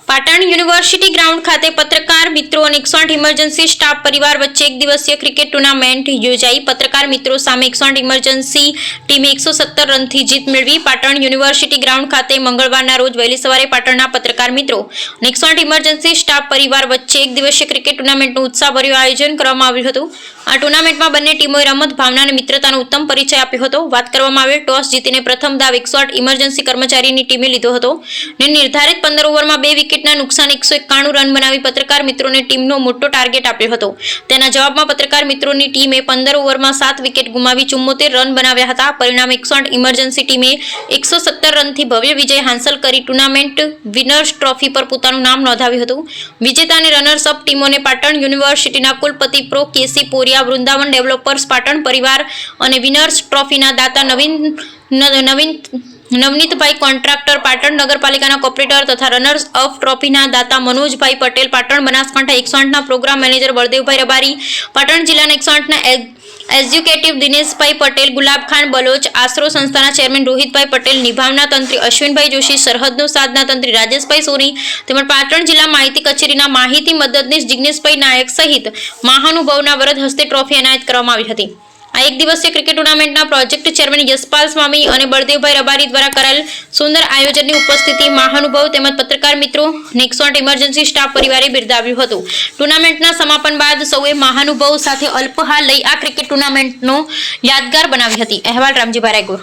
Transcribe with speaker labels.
Speaker 1: Patan university ground ખાતે પત્રકાર મિત્રો અને 108 ઇમરજન્સી સ્ટાફ પરિવાર વચ્ચે એક દિવસીય ક્રિકેટ ટુર્નામેન્ટ યોજાઈ। પત્રકાર મિત્રો સામે 108 ઇમરજન્સી ટીમે 117 રનથી જીત મેળવી। પાટણ યુનિવર્સિટી ગ્રાઉન્ડ ખાતે મંગળવારના રોજ વહેલી સવારે પાટણના પત્રકાર મિત્રો અને 108 ઇમરજન્સી સ્ટાફ પરિવાર વચ્ચે એક દિવસીય ક્રિકેટ ટુર્નામેન્ટનું ઉત્સાહભર્યું આયોજન કરવામાં આવ્યું હતું। આ ટુર્નામેન્ટમાં બંને ટીમોએ રમત ભાવના અને મિત્રતાનો ઉત્તમ પરિચય આપ્યો હતો। વાત કરવામાં આવે ટોસ જીતીને પ્રથમ દાવ 108 ઇમરજન્સી કર્મચારીની ટીમે લીધો હતો અને નિર્ધારિત 15 ઓવરમાં 2 વિકેટના નુકસાન 191 રન બનાવી પત્રકાર મિત્રોને ટીમનો મોટો ટાર્ગેટ આપ્યો હતો। તેના જવાબમાં પત્રકાર મિત્રોની ટીમે 15 ઓવરમાં 7 વિકેટ ગુમાવી 74 રન બનાવ્યા હતા। પરિણામે 108 ઇમરજન્સી ટીમે 117 રનથી ભવ્ય વિજય હાંસલ કરી ટુર્નામેન્ટ વિનર્સ ટ્રોફી પર પોતાનું નામ નોંધાવ્યું હતું। વિજેતા અને રનર્સ અપ ટીમોને પાટણ યુનિવર્સિટીના કુલપતિ પ્રો કેસી પોરિયા, વૃંદાવન ડેવલપર્સ પાટણ પરિવાર અને વિનર્સ ટ્રોફીના દાતા નવનીતભાઈ કોન્ટ્રાક્ટર પાટણ નગરપાલિકાના કોર્પોરેટર તથા રનર્સ અપ ટ્રોફીના દાતા મનોજભાઈ પટેલ પાટણ બનાસકાંઠા 108ના પ્રોગ્રામ મેનેજર બળદેવભાઈ રબારી, પાટણ જિલ્લાના 108ના એક્ઝિક્યુટિવ દિનેશભાઈ પટેલ, ગુલાબખાન બલોચ, આશરો સંસ્થાના ચેરમેન રોહિતભાઈ પટેલ, નિભાવના તંત્રી અશ્વિનભાઈ જોશી, સરહદનો સાધના તંત્રી રાજેશભાઈ સોની તેમજ પાટણ જિલ્લા માહિતી કચેરીના માહિતી મદદનીશ જિગ્નેશભાઈ નાયક સહિત મહાનુભાવોના વરદ હસ્તે ટ્રોફી એનાયત કરવામાં આવી હતી। આ એક દિવસીય ક્રિકેટ ટુર્નામેન્ટના પ્રોજેક્ટ ચેરમેન યશપાલ સ્વામી અને બળદેવભાઈ રબારી દ્વારા કરાયેલ સુંદર આયોજનની ઉપસ્થિતિ મહાનુભાવ તેમજ પત્રકાર મિત્રો અને 108 ઇમરજન્સી સ્ટાફ પરિવારે બિરદાવ્યું હતું। ટુર્નામેન્ટના સમાપન બાદ સૌએ મહાનુભાવો સાથે અલ્પહાર લઈ આ ક્રિકેટ ટુર્નામેન્ટનો યાદગાર બનાવી હતી। અહેવાલ રામજીભાઈ રાયગુર।